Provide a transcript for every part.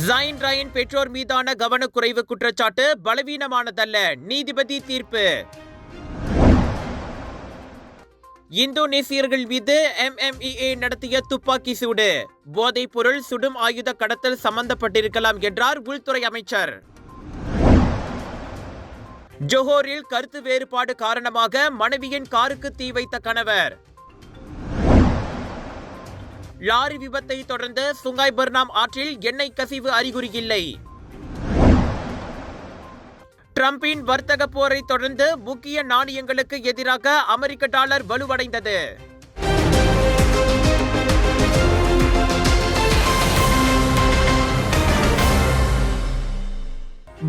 Join ராயின் பெற்றோர் மீதான கவனக்குறைவு குற்றச்சாட்டு பலவீனமானதல்ல, நீதிபதி தீர்ப்பு. இந்தோனேசியர்கள் மீது MMEA நடத்திய துப்பாக்கி சூடு, போதைப் பொருள் சுடும் ஆயுத கடத்தல் சம்பந்தப்பட்டிருக்கலாம் என்றார் உள்துறை அமைச்சர். ஜோஹோரில் கருத்து வேறுபாடு காரணமாக மனைவியின் காருக்கு தீ வைத்த கணவர். லாரி விபத்தை தொடர்ந்து சுங்காய் பர்னாம் ஆற்றில் எண்ணெய் கசிவு அறிகுறி இல்லை. டிரம்பின் வர்த்தக போரை தொடர்ந்து முக்கிய நாணயங்களுக்கு எதிராக அமெரிக்க டாலர் வலுவடைந்தது.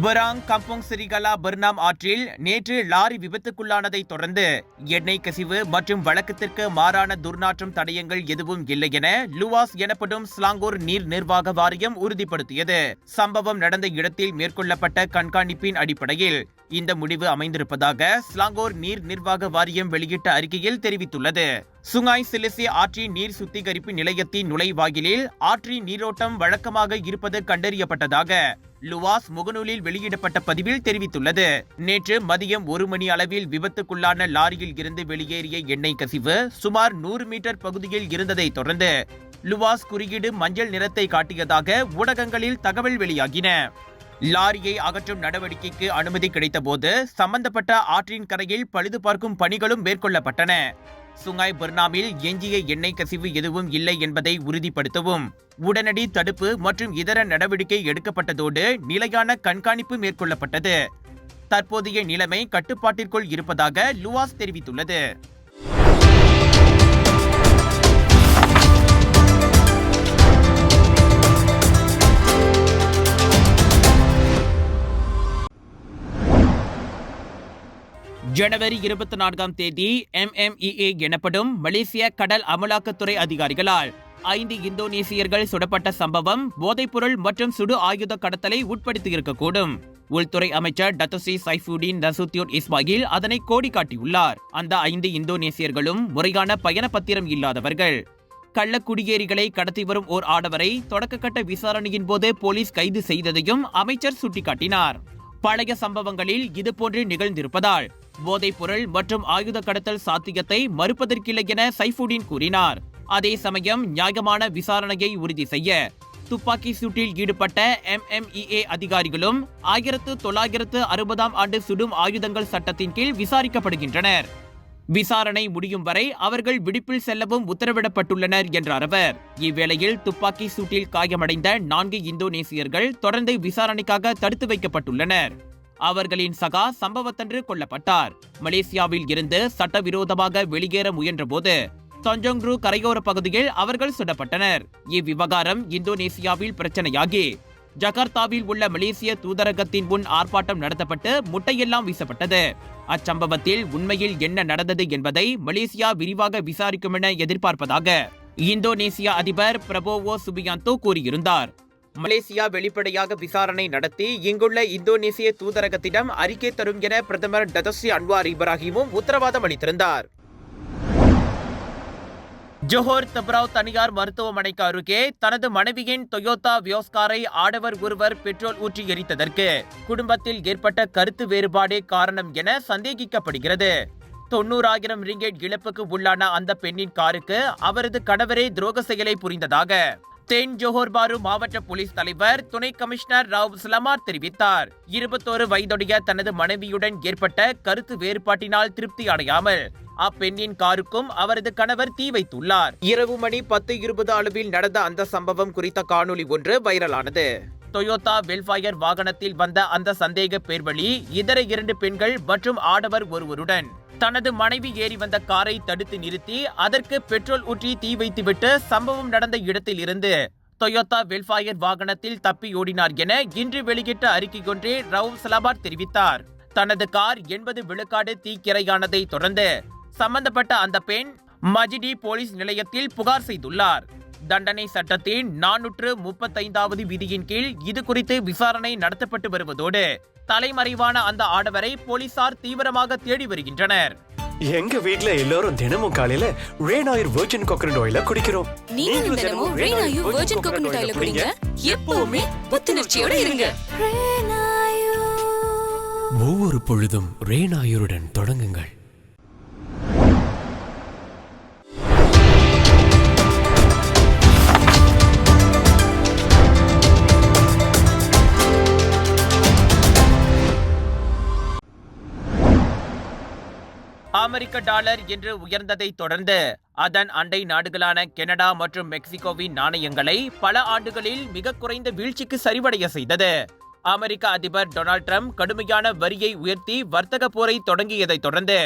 பராங் கம்போங் சிரிகலா பர்னாம் ஆற்றில் நேற்று லாரி விபத்துக்குள்ளானதை தொடர்ந்து எண்ணெய் கசிவு மற்றும் வழக்கத்திற்கு மாறான துர்நாற்றம் தடயங்கள் எதுவும் இல்லை என லுவாஸ் எனப்படும் ஸ்லாங்கூர் நீர் நிர்வாக வாரியம் உறுதிப்படுத்தியது. சம்பவம் நடந்த இடத்தில் மேற்கொள்ளப்பட்ட கண்காணிப்பின் அடிப்படையில் இந்த முடிவு அமைந்திருப்பதாக ஸ்லாங்கோர் நீர் நிர்வாக வாரியம் வெளியிட்ட அறிக்கையில் தெரிவித்துள்ளது. சுங்காய் சிலிசி ஆற்றின் நீர் சுத்திகரிப்பு நிலையத்தின் நுழைவாயிலில் ஆற்றின் நீரோட்டம் வழக்கமாக இருப்பது கண்டறியப்பட்டதாக லுவாஸ் முகநூலில் வெளியிடப்பட்ட பதிவில் தெரிவித்துள்ளது. நேற்று மதியம் 1 மணி அளவில் விபத்துக்குள்ளான லாரியில் இருந்து வெளியேறிய எண்ணெய் கசிவு சுமார் 100 மீட்டர் பகுதியில் இருந்ததை தொடர்ந்து லுவாஸ் குறியீடு மஞ்சள் நிறத்தை காட்டியதாக ஊடகங்களில் தகவல் வெளியாகின. லாரியை அகற்றும் நடவடிக்கைக்கு அனுமதி கிடைத்தபோது சம்பந்தப்பட்ட ஆற்றின் கரையில் பழுது பார்க்கும் பணிகளும் மேற்கொள்ளப்பட்டன. சுங்காய் பர்னாமில் எஞ்சிய எண்ணெய் கசிவு எதுவும் இல்லை என்பதை உறுதிப்படுத்தவும் உடனடி தடுப்பு மற்றும் இதர நடவடிக்கை எடுக்கப்பட்டதோடு நிலையான கண்காணிப்பு மேற்கொள்ளப்பட்டது. தற்போதைய நிலைமை கட்டுப்பாட்டிற்குள் இருப்பதாக லுவாஸ் தெரிவித்துள்ளது. ஜனவரி 24ஆம் தேதி MMEA எனப்படும் மலேசிய கடல் அமலாக்கத்துறை அதிகாரிகளால் 5 இந்தோனேசியர்கள் சுடப்பட்ட சம்பவம் போதைப்பொருள் மற்றும் சுடு ஆயுத கடத்தலை உட்படுத்தியிருக்கக்கூடும். உள்துறை அமைச்சர் டத்தோஸ்ரீ சைஃபுடின் நசுத்யோன் இஸ்மாயில் அதனை கோடி காட்டியுள்ளார். அந்த 5 இந்தோனேசியர்களும் முறையான பயண பத்திரம் இல்லாதவர்கள். கள்ளக்குடியேறிகளை கடத்தி வரும் ஓர் ஆடவரை தொடக்கக்கட்ட விசாரணையின் போது போலீஸ் கைது செய்ததையும் அமைச்சர் சுட்டிக்காட்டினார். பழைய சம்பவங்களில் இதுபோன்று நிகழ்ந்திருப்பதால் போதைப் பொருள் மற்றும் ஆயுத கடத்தல் சாத்தியத்தை மறுப்பதற்கில்லை என சைஃபுடின் கூறினார். அதே சமயம் நியாயமான விசாரணையை உறுதி செய்ய துப்பாக்கி சூட்டில் ஈடுபட்ட MMEA அதிகாரிகளும் 1960ஆம் ஆண்டு சுடும் ஆயுதங்கள் சட்டத்தின் கீழ் விசாரிக்கப்படுகின்றனர். விசாரணை முடியும் வரை அவர்கள் விடுப்பில் செல்லவும் உத்தரவிடப்பட்டுள்ளனர் என்றார் அவர். இவ்வேளையில் துப்பாக்கி சூட்டில் காயமடைந்த 4 இந்தோனேசியர்கள் தொடர்ந்து விசாரணைக்காக தடுத்து வைக்கப்பட்டுள்ளனர். அவர்களின் சகா சம்பவத்தன்று கொல்லப்பட்டார். மலேசியாவில் இருந்து சட்டவிரோதமாக வெளியேற முயன்றபோது தஞ்சோங்ரு கரையோர பகுதியில் அவர்கள் சுடப்பட்டனர். இவ்விவகாரம் இந்தோனேசியாவில் பிரச்சனையாகி ஜகார்த்தாவில் உள்ள மலேசிய தூதரகத்தின் முன் ஆர்ப்பாட்டம் நடத்தப்பட்டு முட்டையெல்லாம் வீசப்பட்டது. அச்சம்பவத்தில் உண்மையில் என்ன நடந்தது என்பதை மலேசியா விரிவாக விசாரிக்கும் என எதிர்பார்ப்பதாக இந்தோனேசிய அதிபர் பிரபோவோ சுபியாந்தோ கூறியிருந்தார். மலேசியா வெளிப்படையாக விசாரணை நடத்தி இங்குள்ள இந்தோனேசிய தூதரகத்திடம் அறிக்கை தரும் என பிரதமர் டத்தோஸ்ரீ அன்வார் இப்ராஹிமும் உத்தரவாதம் அளித்திருந்தார். ஜோஹர் தப்ராவ் தனியார் மருத்துவமனைக்கு அருகே தனது மனைவியின் டொயோட்டா வியோஸ் காரை ஆடவர் ஒருவர் பெட்ரோல் ஊற்றி எரித்ததற்கு குடும்பத்தில் ஏற்பட்ட கருத்து வேறுபாடே காரணம் என சந்தேகிக்கப்படுகிறது. 90,000 ரிங்கெட் இழப்புக்கு உள்ளான அந்த பெண்ணின் காருக்கு அவரது கணவரே துரோக செயலை புரிந்ததாக தென் ஜோஹர் பாரு மாவட்ட போலீஸ் தலைவர் துணை கமிஷனர் ராவ் ஸ்லமார் தெரிவித்தார். 21 வயதுடைய தனது மனைவியுடன் ஏற்பட்ட கருத்து வேறுபாட்டினால் திருப்தி அடையாமல் அப்பெண்ணின் காருக்கும் அவரது கணவர் தீ வைத்துள்ளார். இரவு மணி 10:20 அளவில் நடந்த அந்த சம்பவம் குறித்த காணொலி ஒன்று வைரலானது. டொயோட்டா வெல்ஃபயர் வாகனத்தில் வந்த அந்த சந்தேக பேர்வழி இதர 2 பெண்கள் மற்றும் ஆடவர் ஒருவருடன் தனது மனைவி ஏறி வந்த காரை தடுத்து நிறுத்தி அதற்கு பெட்ரோல் ஊற்றி தீ வைத்துவிட்டு சம்பவம் நடந்த இடத்தில் இருந்து டொயோட்டா வெல்ஃபயர் வாகனத்தில் தப்பியோடினார் என இன்று வெளியிட்ட அறிக்கை ஒன்றை ராவ் ஸ்லமார் தெரிவித்தார். தனது கார் 80 விழுக்காடு தீக்கிரையானதை தொடர்ந்து சம்பந்தப்பட்ட அந்த பெண் மஜிடி போலீஸ் நிலையத்தில் புகார் செய்துள்ளார். தண்டனை சட்டத்தின் 435வது விதியின் கீழ் இது குறித்து விசாரணை நடத்தப்பட்டு வருவதோடு தலைமறைவான அந்த ஆடவரை போலீசார் தீவிரமாக தேடி வருகின்றனர். எங்க வீட்ல எல்லாரும் தினமும் காலையில ரெயின் ஆயில் வெர்ஜின் கோகனட் ஆயில குடிக்கிறோம். நீங்களும் தினமும் ரெயின் ஆயில் வெர்ஜின் கோகனட் ஆயில குடிங்க. எப்பவுமே புத்துணர்ச்சியோட இருங்க. ஒவ்வொரு பொழுதும் ரெயின் ஆயிலுடன் தொடங்குங்கள். அமெரிக்க டாலர் இன்று உயர்ந்ததை தொடர்ந்து அதன் அண்டை நாடுகளான கனடா மற்றும் மெக்சிகோவின் நாணயங்களை பல ஆண்டுகளில் மிக குறைந்த வீழ்ச்சிக்கு சரிவடைய செய்தது. அமெரிக்க அதிபர் டொனால்ட் ட்ரம்ப் கடுமையான வரியை உயர்த்தி வர்த்தக போரை தொடங்கியதை தொடர்ந்து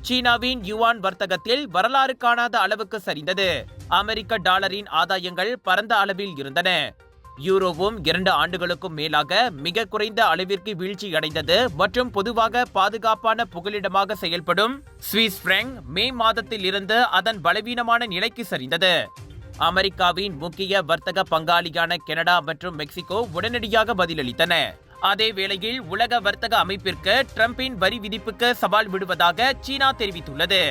சீனாவின் யுவான் வர்த்தகத்தில் வரலாறு காணாத அளவுக்கு சரிந்தது. அமெரிக்க டாலரின் ஆதாயங்கள் பரந்த அளவில் இருந்தன. யூரோவும் 2 ஆண்டுகளுக்கும் மேலாக மிக குறைந்த அளவிற்கு வீழ்ச்சி அடைந்தது மற்றும் பொதுவாக பாதுகாப்பான புகலிடமாக செயல்படும் சுவிஸ் பிராங்க் மே மாதத்தில் இருந்து அதன் பலவீனமான நிலைக்கு சரிந்தது. அமெரிக்காவின் முக்கிய வர்த்தக பங்காளியான கனடா மற்றும் மெக்சிகோ உடனடியாக பதிலளித்தன. அதே வேளையில் உலக வர்த்தக அமைப்பிற்கு ட்ரம்பின் வரி விதிப்புக்கு சவால் விடுவதாக சீனா தெரிவித்துள்ளது.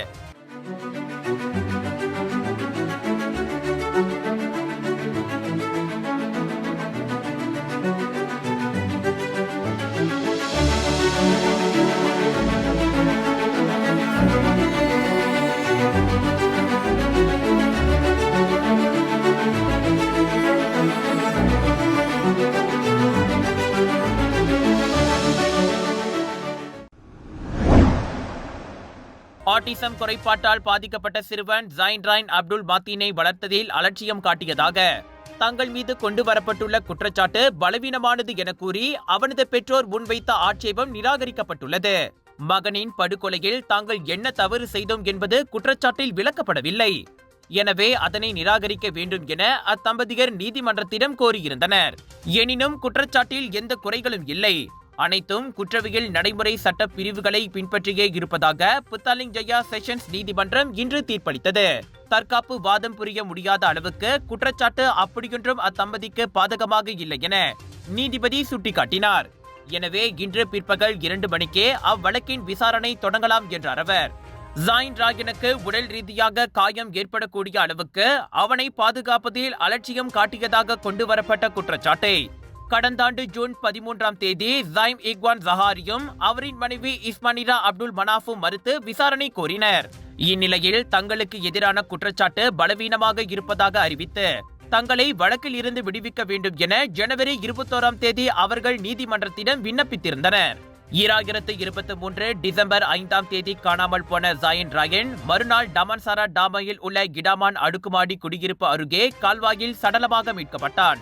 ஆட்டிசம் குறைபாட்டால் பாதிக்கப்பட்ட சிறுவன் ஜைன் அப்துல் மாத்தீனை வளர்த்ததில் அலட்சியம் காட்டியதாக தங்கள் மீது கொண்டு வரப்பட்டுள்ள குற்றச்சாட்டு பலவீனமானது என கூறி அவனது பெற்றோர் முன்வைத்த ஆட்சேபம் நிராகரிக்கப்பட்டுள்ளது. மகனின் படுகொலையில் தாங்கள் என்ன தவறு செய்தோம் என்பது குற்றச்சாட்டில் விளக்கப்படவில்லை. எனவே அதனை நிராகரிக்க வேண்டும் என அத்தம்பதியர் நீதிமன்றத்திடம் கோரியிருந்தனர். எனினும் குற்றச்சாட்டில் எந்த குறைகளும் இல்லை, அனைத்தும் குற்றவியல் நடைமுறை சட்ட பிரிவுகளை பின்பற்றியே இருப்பதாக புத்தாலிங்ஜயா செஷன்ஸ் நீதிமன்றம் இன்று தீர்ப்பளித்தது. தற்காப்பு வாதம் புரிய முடியாத அளவுக்கு குற்றச்சாட்டு அப்படியொன்றும் அத்தம்பதிக்கு பாதகமாக இல்லை என நீதிபதி சுட்டிக்காட்டினார். எனவே இன்று பிற்பகல் 2 மணிக்கே அவ்வழக்கின் விசாரணை தொடங்கலாம் என்றார் அவர். ஜாயின் ராயனுக்கு உடல் ரீதியாக காயம் ஏற்படக்கூடிய அளவுக்கு அவனை பாதுகாப்பதில் அலட்சியம் காட்டியதாக கொண்டு வரப்பட்ட குற்றச்சாட்டை கடந்த ஆண்டு ஜூன் 13ஆம் தேதி ஜாயிம் இக்வான் ஜஹாரியும் அவரின் மனைவி இஸ்மானிரா அப்துல் மனாஃபும் மறுத்து விசாரணை கோரினர். இந்நிலையில் தங்களுக்கு எதிரான குற்றச்சாட்டு பலவீனமாக இருப்பதாக அறிவித்து தங்களை வழக்கில் இருந்து விடுவிக்க வேண்டும் என ஜனவரி 21ஆம் தேதி அவர்கள் நீதிமன்றத்திடம் விண்ணப்பித்திருந்தனர். 2023 டிசம்பர் 5ஆம் தேதி காணாமல் போன ஜாயின் ராயன் மறுநாள் டமான்சாரா டாமையில் உள்ள கிடாமான் அடுக்குமாடி குடியிருப்பு அருகே கால்வாயில் சடலமாக மீட்கப்பட்டான்.